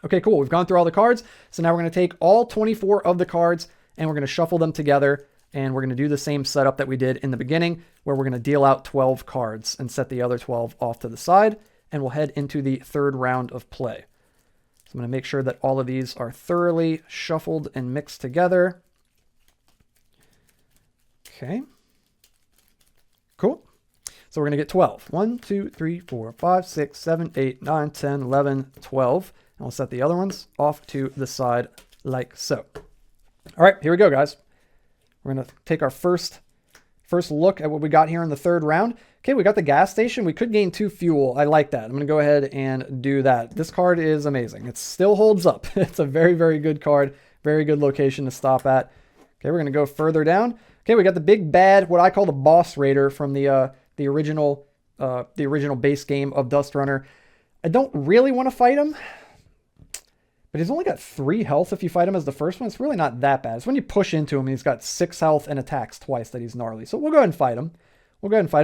Okay, cool. We've gone through all the cards. So now we're going to take all 24 of the cards, and we're going to shuffle them together. And we're going to do the same setup that we did in the beginning, where we're going to deal out 12 cards and set the other 12 off to the side. And we'll head into the 3rd round of play. So I'm going to make sure that all of these are thoroughly shuffled and mixed together. Okay. Cool. So we're going to get 12. 1, 2, 3, 4, 5, 6, 7, 8, 9, 10, 11, 12. And we'll set the other ones off to the side like so. All right, here we go, guys. We're going to take our first look at what we got here in the 3rd round. Okay, we got the gas station. We could gain 2 fuel. I like that. I'm going to go ahead and do that. This card is amazing. It still holds up. It's a very, very good card. Very good location to stop at. Okay, we're going to go further down. Okay, we got the big bad, what I call the boss raider from the original base game of DustRunner. I don't really want to fight him, but But he's only got 3 health if you fight him as the first one. It's really not that bad. It's when you push into him and he's got 6 health and attacks twice that he's gnarly. So we'll go ahead and fight him.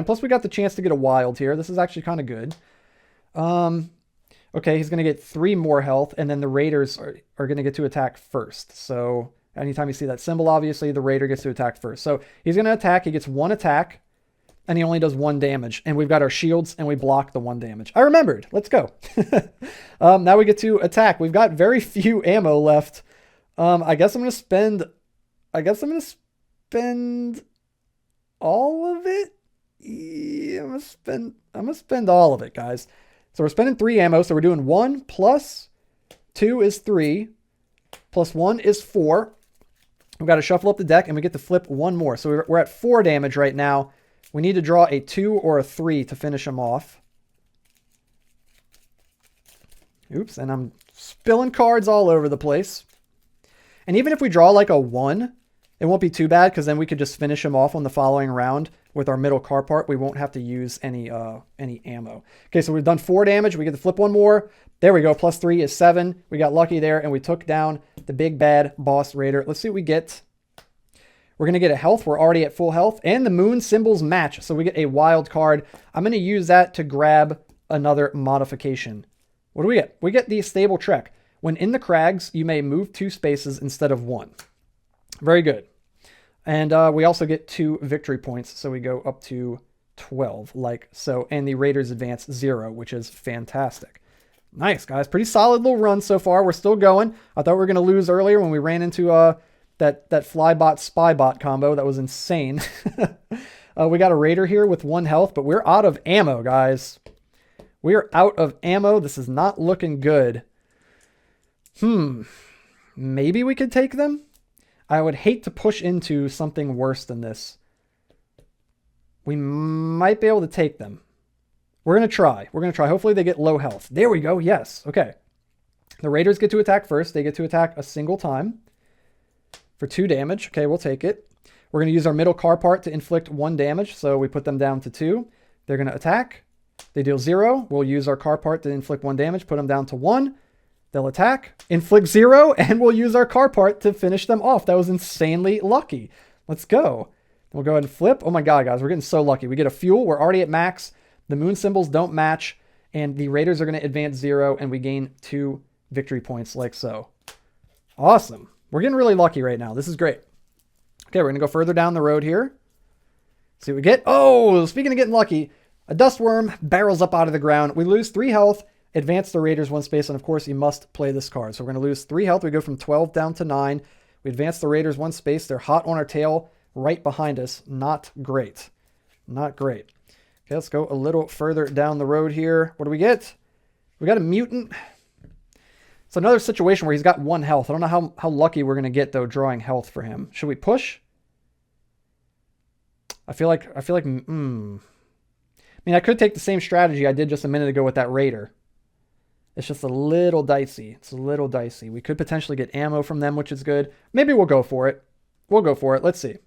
Plus we got the chance to get a wild here. This is actually kind of good. Okay, he's going to get 3 more health, and then the raiders are going to get to attack first. So anytime you see that symbol, obviously, the raider gets to attack first. So he's going to attack. He gets 1 attack, and he only does 1 damage. And we've got our shields, and we block the 1 damage. I remembered. Let's go. Now we get to attack. We've got very few ammo left. I guess I'm going to spend all of it. Yeah, I'm gonna spend all of it, guys. So we're spending 3 ammo. So we're doing 1 plus 2 is 3 plus 1 is 4. We've got to shuffle up the deck and we get to flip 1 more. So we're at 4 damage right now. We need to draw a 2 or a 3 to finish him off. Oops, and I'm spilling cards all over the place. And even if we draw like a 1, it won't be too bad because then we could just finish him off on the following round with our middle car part. We won't have to use any ammo. Okay, so we've done 4 damage. We get to flip 1 more. There we go. Plus 3 is 7. We got lucky there, and we took down the big bad boss raider. Let's see what we get. We're going to get a health. We're already at full health, and the moon symbols match. So we get a wild card. I'm going to use that to grab another modification. What do we get? We get the stable trek. When in the crags, you may move 2 spaces instead of 1. Very good. And we also get 2 victory points, so we go up to 12, like so. And the Raiders advance 0, which is fantastic. Nice, guys. Pretty solid little run so far. We're still going. I thought we were going to lose earlier when we ran into that flybot-spybot combo. That was insane. We got a Raider here with 1 health, but we're out of ammo, guys. We are out of ammo. This is not looking good. Maybe we could take them? I would hate to push into something worse than this. We might be able to take them. We're going to try. Hopefully they get low health. There we go. Yes. Okay. The Raiders get to attack first. They get to attack a single time for 2 damage. Okay, we'll take it. We're going to use our middle car part to inflict 1 damage. So we put them down to 2. They're going to attack. They deal 0. We'll use our car part to inflict 1 damage. Put them down to 1. They'll attack, inflict 0, and we'll use our car part to finish them off. That was insanely lucky. Let's go. We'll go ahead and flip. Oh my god, guys, we're getting so lucky. We get a fuel. We're already at max. The moon symbols don't match, and the Raiders are going to advance 0, and we gain 2 victory points like so. Awesome. We're getting really lucky right now. This is great. Okay, we're going to go further down the road here. See what we get. Oh, speaking of getting lucky, a dust worm barrels up out of the ground. We lose 3 health. Advance the Raiders 1 space, and of course you must play this card. So we're going to lose 3 health. We go from 12 down to 9. We advance the Raiders 1 space. They're hot on our tail right behind us. Not great. Not great. Okay, let's go a little further down the road here. What do we get? We got a mutant. It's another situation where he's got 1 health. I don't know how lucky we're going to get, though, drawing health for him. Should we push? I feel like, I mean, I could take the same strategy I did just a minute ago with that Raider. It's just a little dicey. It's a little dicey. We could potentially get ammo from them, which is good. Maybe we'll go for it. We'll go for it. Let's see.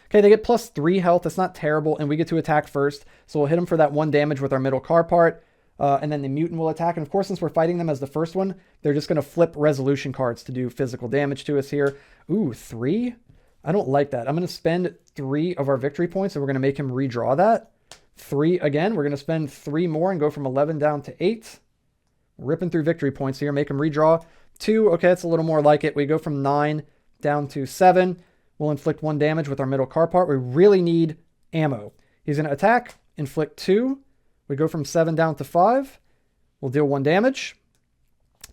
Okay, they get plus 3 health. That's not terrible, and we get to attack first. So we'll hit them for that 1 damage with our middle car part, and then the mutant will attack. And of course, since we're fighting them as the first one, they're just going to flip resolution cards to do physical damage to us here. Ooh, 3? I don't like that. I'm going to spend 3 of our victory points, and we're going to make him redraw that. 3 again. We're going to spend 3 more and go from 11 down to 8. Ripping through victory points here, make him redraw. 2, okay, that's a little more like it. We go from 9 down to 7. We'll inflict 1 damage with our middle car part. We really need ammo. He's going to attack, inflict 2. We go from 7 down to 5. We'll deal 1 damage.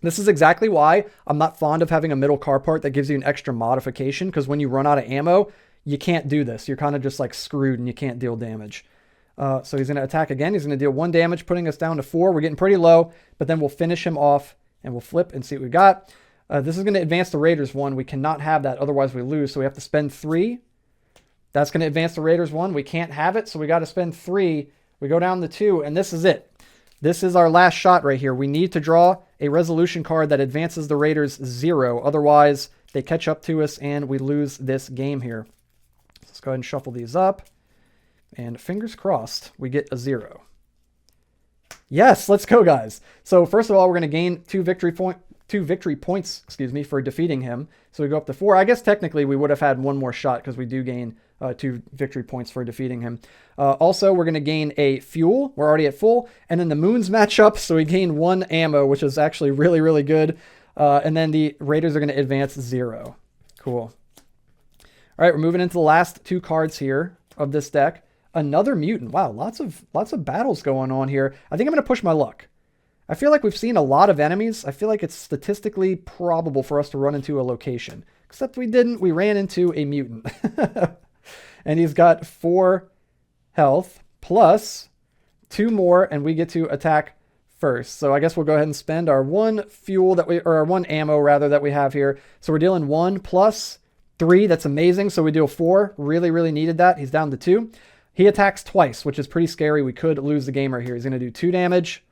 This is exactly why I'm not fond of having a middle car part that gives you an extra modification, because when you run out of ammo, you can't do this. You're kind of just like screwed and you can't deal damage. So he's going to attack again. He's going to deal 1 damage, putting us down to 4. We're getting pretty low, but then we'll finish him off and we'll flip and see what we got. This is going to advance the Raiders 1. We cannot have that, otherwise we lose. So we have to spend 3. That's going to advance the Raiders 1. We can't have it, so we got to spend 3. We go down to 2, and this is it. This is our last shot right here. We need to draw a resolution card that advances the Raiders 0. Otherwise, they catch up to us and we lose this game here. Let's go ahead and shuffle these up. And fingers crossed, we get a 0. Yes, let's go, guys. So first of all, we're going to gain 2 victory points. 2 victory points, excuse me, for defeating him. So we go up to 4. I guess technically we would have had one more shot because we do gain 2 victory points for defeating him. Also, we're going to gain a fuel. We're already at full. And then the moons match up, so we gain 1 ammo, which is actually really, really good. And then the raiders are going to advance 0. Cool. All right, we're moving into the last 2 cards here of this deck. Another mutant. Wow, lots of battles going on here. I think I'm going to push my luck. I feel like we've seen a lot of enemies. I feel like it's statistically probable for us to run into a location. Except we didn't. We ran into a mutant. And he's got 4 health plus 2 more, and we get to attack first. So I guess we'll go ahead and spend our 1 fuel or our 1 ammo rather that we have here. So we're dealing 1 plus 3. That's amazing. So we deal 4. Really, really needed that. He's down to 2. He attacks twice, which is pretty scary. We could lose the game right here. He's going to do 2 damage.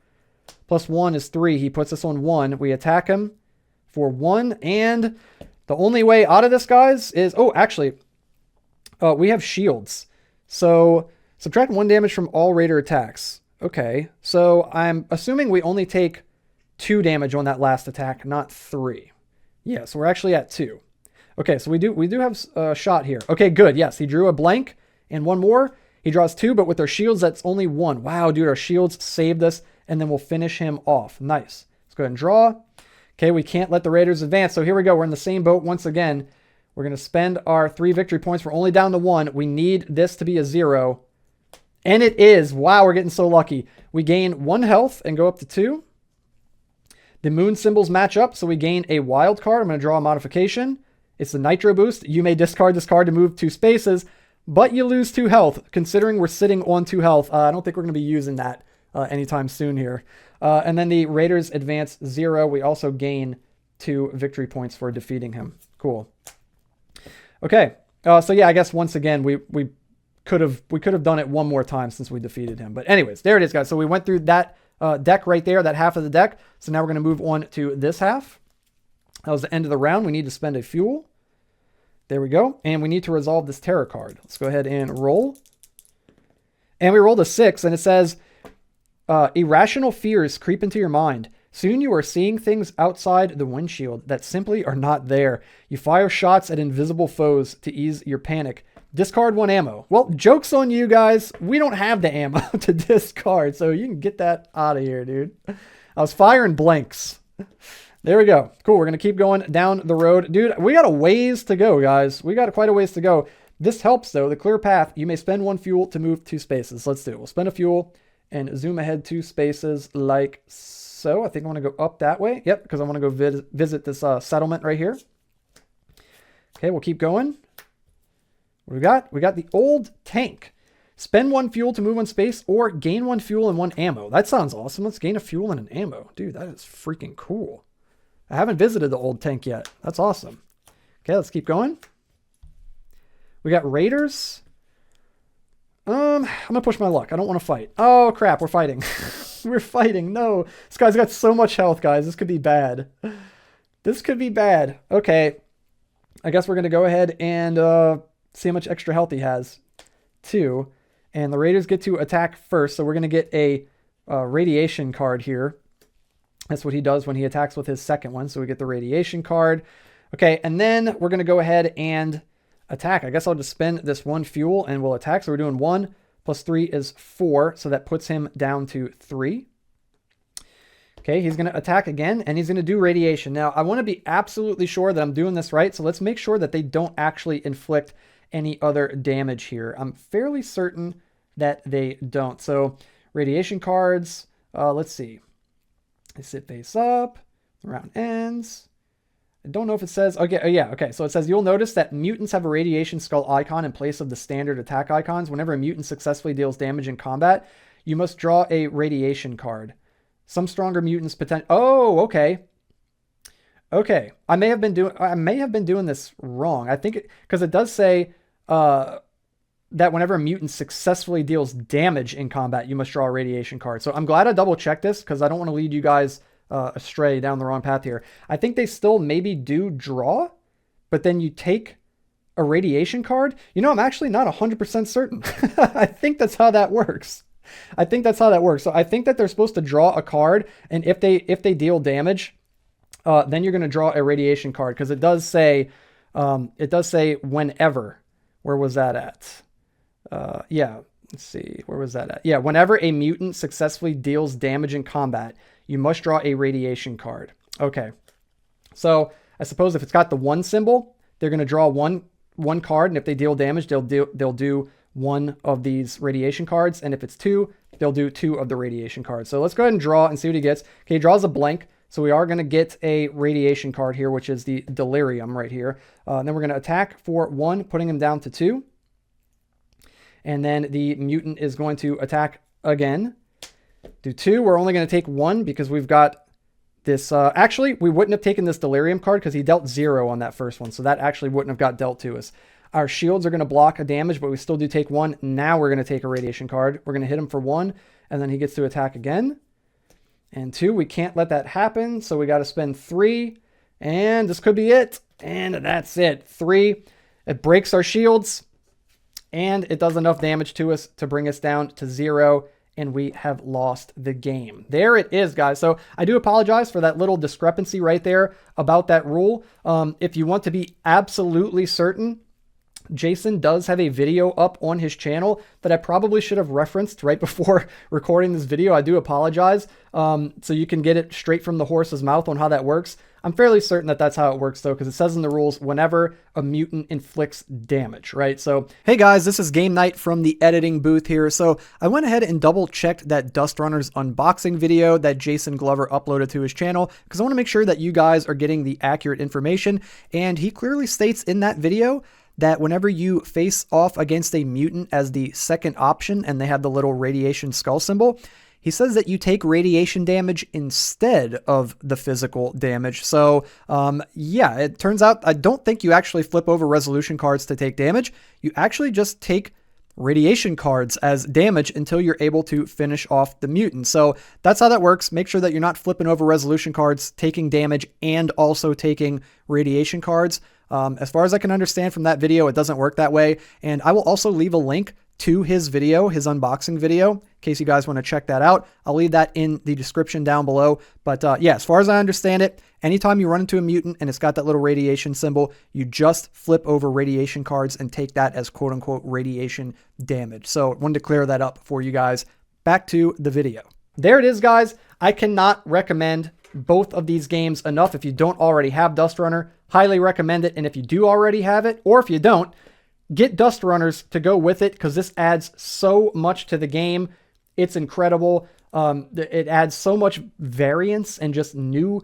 Plus 1 is 3. He puts us on 1. We attack him for 1. And the only way out of this, guys, is... Oh, actually, we have shields. So subtract 1 damage from all raider attacks. Okay, so I'm assuming we only take 2 damage on that last attack, not 3. Yeah, so we're actually at 2. Okay, so we do have a shot here. Okay, good. Yes, he drew a blank and 1 more. He draws 2, but with our shields, that's only 1. Wow, dude, our shields saved us, and then we'll finish him off. Nice. Let's go ahead and draw. Okay, we can't let the raiders advance, so here we go. We're in the same boat once again. We're going to spend our 3 victory points. We're only down to 1. We need this to be a 0. And it is. Wow, we're getting so lucky. We gain 1 health and go up to 2. The moon symbols match up, so we gain a wild card. I'm going to draw a modification. It's the nitro boost. You may discard this card to move 2 spaces, but you lose 2 health. Considering we're sitting on 2 health, I don't think we're going to be using that anytime soon here. And then the raiders advance 0. We also gain 2 victory points for defeating him. Cool. Okay. So yeah, I guess once again, we could have done it one more time since we defeated him. But anyways, there it is, guys. So we went through that deck right there, that half of the deck. So now we're going to move on to this half. That was the end of the round. We need to spend a fuel. There we go. And we need to resolve this terror card. Let's go ahead and roll. And we rolled a 6, and it says, irrational fears creep into your mind. Soon you are seeing things outside the windshield that simply are not there. You fire shots at invisible foes to ease your panic. Discard 1 ammo. Well, joke's on you guys. We don't have the ammo to discard, so you can get that out of here, dude. I was firing blanks. There we go. Cool. We're going to keep going down the road. Dude, we got a ways to go, guys. We got quite a ways to go. This helps, though. The clear path. You may spend 1 fuel to move 2 spaces. Let's do it. We'll spend a fuel and zoom ahead 2 spaces like so. I think I want to go up that way. Yep, because I want to go visit this settlement right here. Okay, we'll keep going. What do we got? We got the old tank. Spend 1 fuel to move 1 space or gain 1 fuel and 1 ammo. That sounds awesome. Let's gain a fuel and an ammo. Dude, that is freaking cool. I haven't visited the old tank yet. That's awesome. Okay, let's keep going. We got raiders. I'm going to push my luck. I don't want to fight. Oh, crap. We're fighting. We're fighting. No. This guy's got so much health, guys. This could be bad. This could be bad. Okay. I guess we're going to go ahead and see how much extra health he has. 2. And the raiders get to attack first. So we're going to get a radiation card here. That's what he does when he attacks with his second one. So we get the radiation card. Okay. And then we're going to go ahead and attack. I guess I'll just spend this 1 fuel and we'll attack. So we're doing 1 plus 3 is 4. So that puts him down to 3. Okay, he's going to attack again and he's going to do radiation. Now, I want to be absolutely sure that I'm doing this right. So let's make sure that they don't actually inflict any other damage here. I'm fairly certain that they don't. So radiation cards, let's see. They sit face up, the round ends. I don't know if it says, okay, yeah, okay. So it says, you'll notice that mutants have a radiation skull icon in place of the standard attack icons. Whenever a mutant successfully deals damage in combat, you must draw a radiation card. Some stronger mutants Oh, okay. Okay. I may have been doing this wrong. I think because it does say that whenever a mutant successfully deals damage in combat, you must draw a radiation card. So I'm glad I double checked this because I don't want to lead you guys astray down the wrong path here. I think they still maybe do draw, but then you take a radiation card. You know, I'm actually not 100% certain. I think that's how that works. So I think that they're supposed to draw a card, and if they deal damage, then you're going to draw a radiation card, because it does say whenever. Where was that at? Yeah, let's see. Where was that at? Yeah, whenever a mutant successfully deals damage in combat, you must draw a radiation card. Okay. So I suppose if it's got the 1 symbol, they're going to draw one card, and if they deal damage, they'll do 1 of these radiation cards, and if it's 2, they'll do 2 of the radiation cards. So let's go ahead and draw and see what he gets. Okay, he draws a blank, so we are going to get a radiation card here, which is the delirium right here. And then we're going to attack for 1, putting him down to 2. And then the mutant is going to attack again. Do 2. We're only going to take 1 because we've got this. Actually, we wouldn't have taken this delirium card because he dealt 0 on that first one. So that actually wouldn't have got dealt to us. Our shields are going to block a damage, but we still do take 1. Now we're going to take a radiation card. We're going to hit him for 1, and then he gets to attack again. And 2, we can't let that happen. So we got to spend 3, and this could be it. And that's it. 3. It breaks our shields, and it does enough damage to us to bring us down to 0, and we have lost the game. There it is, guys. So I do apologize for that little discrepancy right there about that rule. If you want to be absolutely certain, Jason does have a video up on his channel that I probably should have referenced right before recording this video. I do apologize. So you can get it straight from the horse's mouth on how that works. I'm fairly certain that that's how it works, though, because it says in the rules whenever a mutant inflicts damage, right? So, hey guys, this is Game Night from the editing booth here. So I went ahead and double checked that DustRunners unboxing video that Jason Glover uploaded to his channel, because I want to make sure that you guys are getting the accurate information. And he clearly states in that video that whenever you face off against a mutant as the second option, and they have the little radiation skull symbol, he says that you take radiation damage instead of the physical damage. So, yeah, it turns out I don't think you actually flip over resolution cards to take damage. You actually just take radiation cards as damage until you're able to finish off the mutant. So that's how that works. Make sure that you're not flipping over resolution cards, taking damage, and also taking radiation cards. As far as I can understand from that video, it doesn't work that way. And I will also leave a link to his video, his unboxing video, in case you guys want to check that out. I'll leave that in the description down below. But yeah, as far as I understand it, anytime you run into a mutant and it's got that little radiation symbol, you just flip over radiation cards and take that as quote unquote radiation damage. So I wanted to clear that up for you guys. Back to the video. There it is, guys. I cannot recommend both of these games enough. If you don't already have DustRunner, highly recommend it. And if you do already have it, or if you don't, get DustRunners to go with it, because this adds so much to the game. It's incredible. It adds so much variance and just new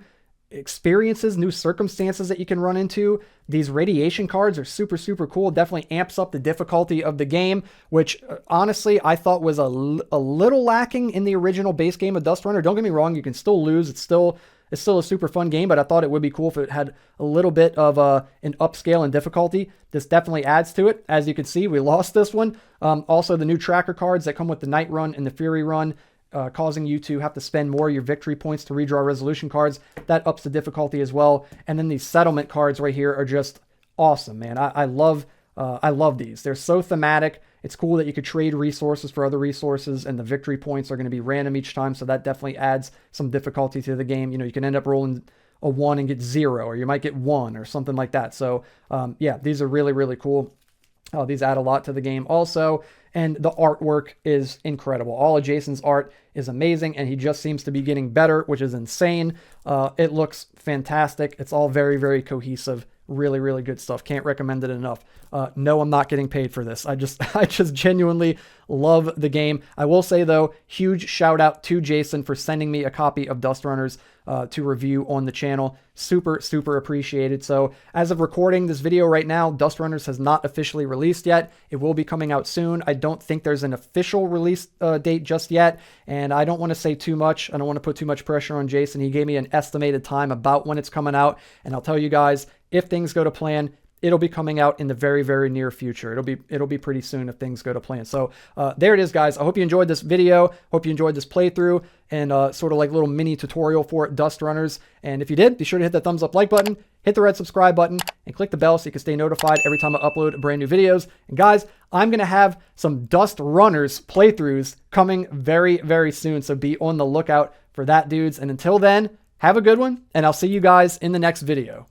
experiences, new circumstances that you can run into. These radiation cards are super, super cool. Definitely amps up the difficulty of the game, which honestly I thought was a little lacking in the original base game of DustRunner. Don't get me wrong, you can still lose. It's still a super fun game, but I thought it would be cool if it had a little bit of an upscale in difficulty. This definitely adds to it. As you can see, we lost this one. Also, the new tracker cards that come with the Night Run and the Fury Run, causing you to have to spend more of your victory points to redraw resolution cards. That ups the difficulty as well. And then these settlement cards right here are just awesome, man. I love these. They're so thematic. It's cool that you could trade resources for other resources, and the victory points are going to be random each time, so that definitely adds some difficulty to the game. You know, you can end up rolling a 1 and get 0, or you might get 1 or something like that. So, yeah, these are really, really cool. These add a lot to the game also, and the artwork is incredible. All of Jason's art is amazing, and he just seems to be getting better, which is insane. It looks fantastic. It's all very, very cohesive. Really, really good stuff. Can't recommend it enough. No, I'm not getting paid for this. I just genuinely love the game. I will say, though, huge shout out to Jason for sending me a copy of DustRunners to review on the channel. Super, super appreciated. So as of recording this video right now, DustRunners has not officially released yet. It will be coming out soon. I don't think there's an official release date just yet, and I don't want to say too much. I don't want to put too much pressure on Jason. He gave me an estimated time about when it's coming out, and I'll tell you guys, if things go to plan, it'll be coming out in the very, very near future. It'll be pretty soon if things go to plan. So there it is, guys. I hope you enjoyed this video. Hope you enjoyed this playthrough and sort of like little mini tutorial for DustRunners. And if you did, be sure to hit that thumbs up like button, hit the red subscribe button, and click the bell so you can stay notified every time I upload brand new videos. And guys, I'm going to have some DustRunners playthroughs coming very, very soon. So be on the lookout for that, dudes. And until then, Have a good one, and I'll see you guys in the next video.